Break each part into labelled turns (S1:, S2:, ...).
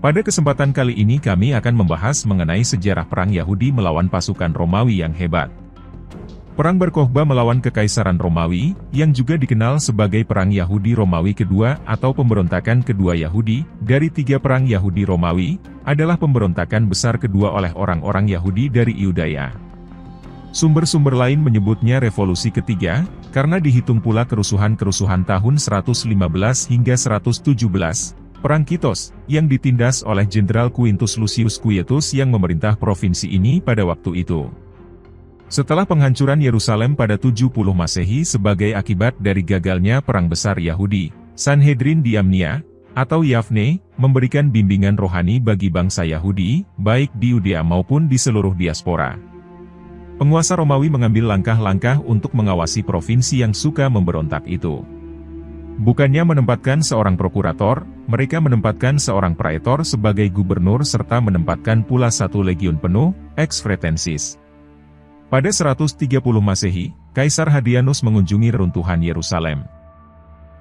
S1: Pada kesempatan kali ini kami akan membahas mengenai sejarah perang Yahudi melawan pasukan Romawi yang hebat. Perang Bar Kokhba melawan Kekaisaran Romawi, yang juga dikenal sebagai Perang Yahudi Romawi Kedua atau Pemberontakan Kedua Yahudi, dari 3 perang Yahudi Romawi, adalah pemberontakan besar kedua oleh orang-orang Yahudi dari Yudea. Sumber-sumber lain menyebutnya Revolusi Ketiga, karena dihitung pula kerusuhan-kerusuhan tahun 115 hingga 117, Perang Kitos, yang ditindas oleh Jenderal Quintus Lucius Quietus yang memerintah provinsi ini pada waktu itu. Setelah penghancuran Yerusalem pada 70 Masehi sebagai akibat dari gagalnya Perang Besar Yahudi, Sanhedrin di Amnia, atau Yavne, memberikan bimbingan rohani bagi bangsa Yahudi, baik di Yudea maupun di seluruh diaspora. Penguasa Romawi mengambil langkah-langkah untuk mengawasi provinsi yang suka memberontak itu. Bukannya menempatkan seorang prokurator, mereka menempatkan seorang praetor sebagai gubernur serta menempatkan pula 1 legiun penuh, ex fretensis. Pada 130 Masehi, Kaisar Hadrianus mengunjungi reruntuhan Yerusalem.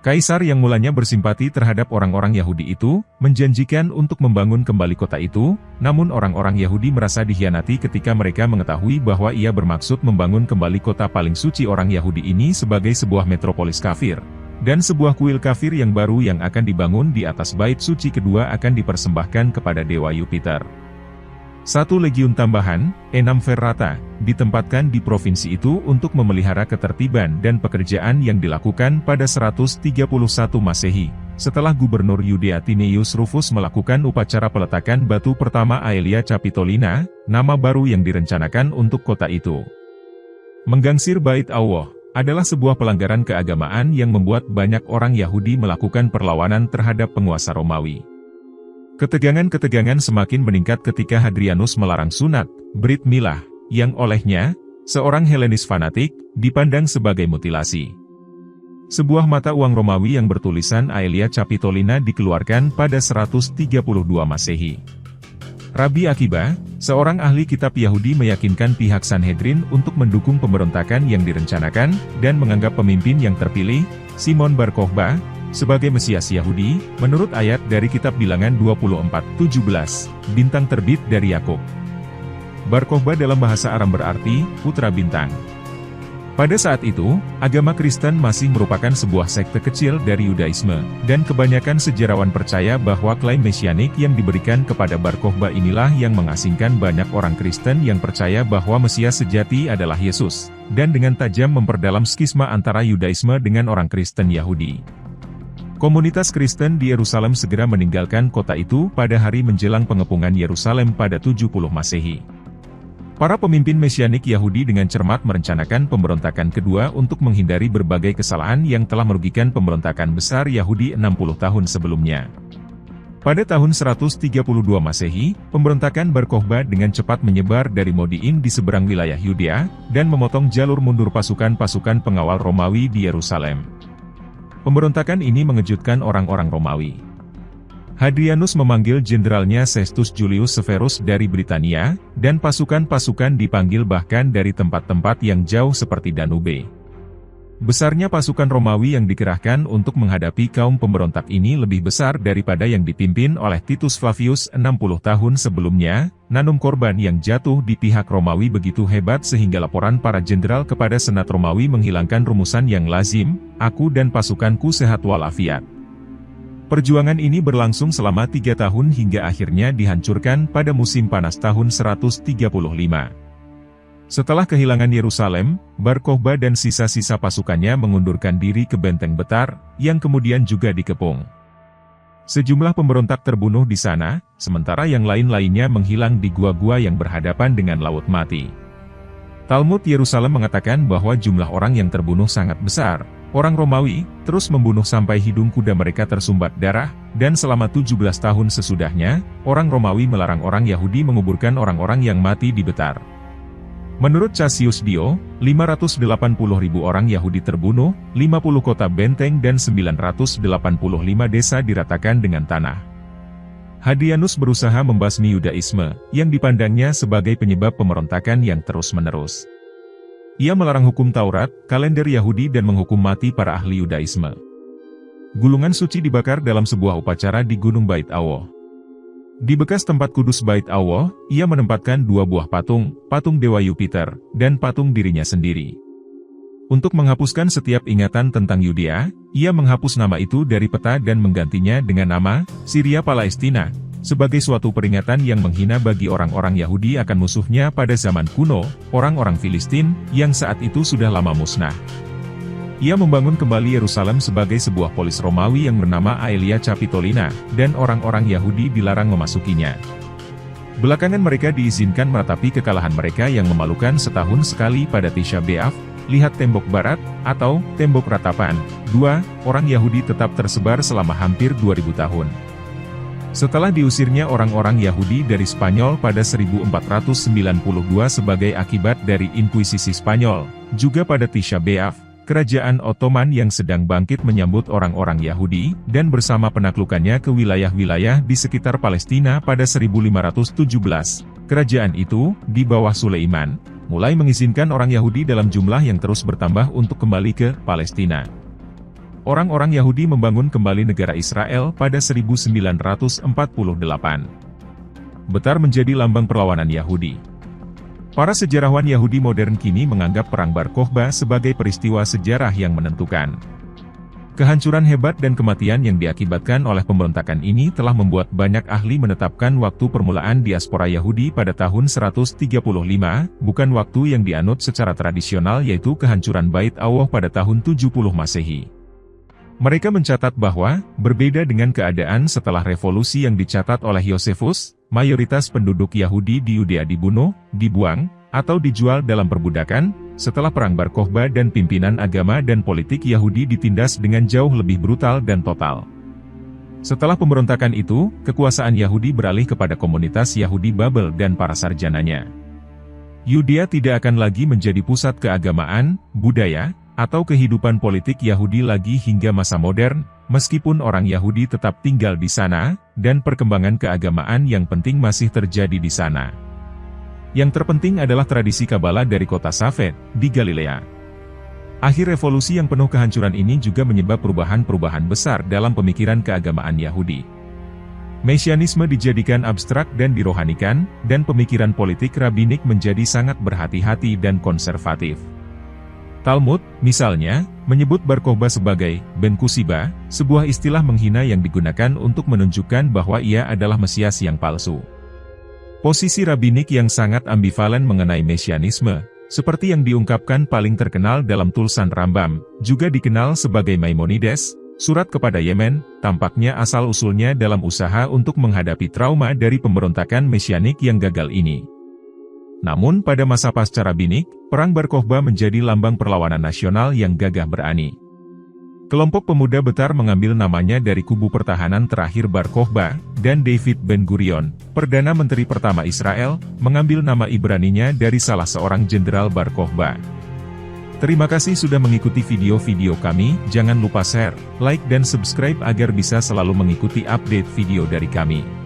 S1: Kaisar yang mulanya bersimpati terhadap orang-orang Yahudi itu, menjanjikan untuk membangun kembali kota itu, namun orang-orang Yahudi merasa dikhianati ketika mereka mengetahui bahwa ia bermaksud membangun kembali kota paling suci orang Yahudi ini sebagai sebuah metropolis kafir, dan sebuah kuil kafir yang baru yang akan dibangun di atas bait suci kedua akan dipersembahkan kepada Dewa Yupiter. 1 legiun tambahan, enam ferrata, ditempatkan di provinsi itu untuk memelihara ketertiban dan pekerjaan yang dilakukan pada 131 Masehi, setelah Gubernur Yudea Tineius Rufus melakukan upacara peletakan batu pertama Aelia Capitolina, nama baru yang direncanakan untuk kota itu. Menggangsir Bait Allah adalah sebuah pelanggaran keagamaan yang membuat banyak orang Yahudi melakukan perlawanan terhadap penguasa Romawi. Ketegangan-ketegangan semakin meningkat ketika Hadrianus melarang sunat, Brit Milah, yang olehnya, seorang Helenis fanatik, dipandang sebagai mutilasi. Sebuah mata uang Romawi yang bertulisan Aelia Capitolina dikeluarkan pada 132 Masehi. Rabi Akiba, seorang ahli kitab Yahudi meyakinkan pihak Sanhedrin untuk mendukung pemberontakan yang direncanakan, dan menganggap pemimpin yang terpilih, Simon Bar Kokhba, sebagai Mesias Yahudi, menurut ayat dari kitab Bilangan 24:17, bintang terbit dari Yakub. Bar Kokhba dalam bahasa Aram berarti, putra bintang. Pada saat itu, agama Kristen masih merupakan sebuah sekte kecil dari Yudaisme, dan kebanyakan sejarawan percaya bahwa klaim mesianik yang diberikan kepada Bar Kokhba inilah yang mengasingkan banyak orang Kristen yang percaya bahwa Mesias sejati adalah Yesus, dan dengan tajam memperdalam skisma antara Yudaisme dengan orang Kristen Yahudi. Komunitas Kristen di Yerusalem segera meninggalkan kota itu pada hari menjelang pengepungan Yerusalem pada 70 Masehi. Para pemimpin mesianik Yahudi dengan cermat merencanakan pemberontakan kedua untuk menghindari berbagai kesalahan yang telah merugikan pemberontakan besar Yahudi 60 tahun sebelumnya. Pada tahun 132 Masehi, pemberontakan Bar Kokhba dengan cepat menyebar dari Modiin di seberang wilayah Yudea, dan memotong jalur mundur pasukan-pasukan pengawal Romawi di Yerusalem. Pemberontakan ini mengejutkan orang-orang Romawi. Hadrianus memanggil jenderalnya Sextus Julius Severus dari Britania, dan pasukan-pasukan dipanggil bahkan dari tempat-tempat yang jauh seperti Danube. Besarnya pasukan Romawi yang dikerahkan untuk menghadapi kaum pemberontak ini lebih besar daripada yang dipimpin oleh Titus Flavius 60 tahun sebelumnya. Nanum korban yang jatuh di pihak Romawi begitu hebat sehingga laporan para jenderal kepada Senat Romawi menghilangkan rumusan yang lazim, aku dan pasukanku sehat walafiat. Perjuangan ini berlangsung selama 3 tahun hingga akhirnya dihancurkan pada musim panas tahun 135. Setelah kehilangan Yerusalem, Bar Kokhba dan sisa-sisa pasukannya mengundurkan diri ke Benteng Betar, yang kemudian juga dikepung. Sejumlah pemberontak terbunuh di sana, sementara yang lain-lainnya menghilang di gua-gua yang berhadapan dengan Laut Mati. Talmud Yerusalem mengatakan bahwa jumlah orang yang terbunuh sangat besar. Orang Romawi terus membunuh sampai hidung kuda mereka tersumbat darah, dan selama 17 tahun sesudahnya, orang Romawi melarang orang Yahudi menguburkan orang-orang yang mati di Betar. Menurut Cassius Dio, 580.000 orang Yahudi terbunuh, 50 kota benteng dan 985 desa diratakan dengan tanah. Hadrianus berusaha membasmi Yudaisme, yang dipandangnya sebagai penyebab pemberontakan yang terus-menerus. Ia melarang hukum Taurat, kalender Yahudi dan menghukum mati para ahli Yudaisme. Gulungan suci dibakar dalam sebuah upacara di Gunung Bait Allah. Di bekas tempat kudus Bait Allah, ia menempatkan 2 buah patung, patung Dewa Yupiter, dan patung dirinya sendiri. Untuk menghapuskan setiap ingatan tentang Yudea, ia menghapus nama itu dari peta dan menggantinya dengan nama Syria Palestina, sebagai suatu peringatan yang menghina bagi orang-orang Yahudi akan musuhnya pada zaman kuno, orang-orang Filistin, yang saat itu sudah lama musnah. Ia membangun kembali Yerusalem sebagai sebuah polis Romawi yang bernama Aelia Capitolina, dan orang-orang Yahudi dilarang memasukinya. Belakangan mereka diizinkan meratapi kekalahan mereka yang memalukan setahun sekali pada Tisha B'Av. Lihat Tembok Barat, atau Tembok Ratapan. 2. Orang Yahudi tetap tersebar selama hampir 2000 tahun. Setelah diusirnya orang-orang Yahudi dari Spanyol pada 1492 sebagai akibat dari Inkuisisi Spanyol, juga pada Tisha B'Av, Kerajaan Ottoman yang sedang bangkit menyambut orang-orang Yahudi, dan bersama penaklukannya ke wilayah-wilayah di sekitar Palestina pada 1517. Kerajaan itu, di bawah Sulaiman, mulai mengizinkan orang Yahudi dalam jumlah yang terus bertambah untuk kembali ke Palestina. Orang-orang Yahudi membangun kembali negara Israel pada 1948. Betar menjadi lambang perlawanan Yahudi. Para sejarawan Yahudi modern kini menganggap Perang Bar Kokhba sebagai peristiwa sejarah yang menentukan. Kehancuran hebat dan kematian yang diakibatkan oleh pemberontakan ini telah membuat banyak ahli menetapkan waktu permulaan diaspora Yahudi pada tahun 135, bukan waktu yang dianut secara tradisional yaitu kehancuran Bait Allah pada tahun 70 Masehi. Mereka mencatat bahwa, berbeda dengan keadaan setelah revolusi yang dicatat oleh Yosefus, mayoritas penduduk Yahudi di Yudea dibunuh, dibuang, atau dijual dalam perbudakan. Setelah Perang Bar Kokhba dan pimpinan agama dan politik Yahudi ditindas dengan jauh lebih brutal dan total. Setelah pemberontakan itu, kekuasaan Yahudi beralih kepada komunitas Yahudi Babel dan para sarjananya. Yudea tidak akan lagi menjadi pusat keagamaan, budaya, atau kehidupan politik Yahudi lagi hingga masa modern, meskipun orang Yahudi tetap tinggal di sana, dan perkembangan keagamaan yang penting masih terjadi di sana. Yang terpenting adalah tradisi Kabbalah dari kota Safed, di Galilea. Akhir revolusi yang penuh kehancuran ini juga menyebab perubahan-perubahan besar dalam pemikiran keagamaan Yahudi. Mesianisme dijadikan abstrak dan dirohanikan, dan pemikiran politik rabbinik menjadi sangat berhati-hati dan konservatif. Talmud, misalnya, menyebut Bar Kokhba sebagai Ben Kusiba, sebuah istilah menghina yang digunakan untuk menunjukkan bahwa ia adalah Mesias yang palsu. Posisi rabbinik yang sangat ambivalen mengenai mesianisme, seperti yang diungkapkan paling terkenal dalam tulisan Rambam, juga dikenal sebagai Maimonides, surat kepada Yemen, tampaknya asal-usulnya dalam usaha untuk menghadapi trauma dari pemberontakan mesianik yang gagal ini. Namun pada masa pasca rabbinik, Perang Bar Kokhba menjadi lambang perlawanan nasional yang gagah berani. Kelompok pemuda Betar mengambil namanya dari kubu pertahanan terakhir Bar Kokhba, dan David Ben-Gurion, Perdana Menteri pertama Israel, mengambil nama Ibraninya dari salah seorang jenderal Bar Kokhba. Terima kasih sudah mengikuti video-video kami, jangan lupa share, like dan subscribe agar bisa selalu mengikuti update video dari kami.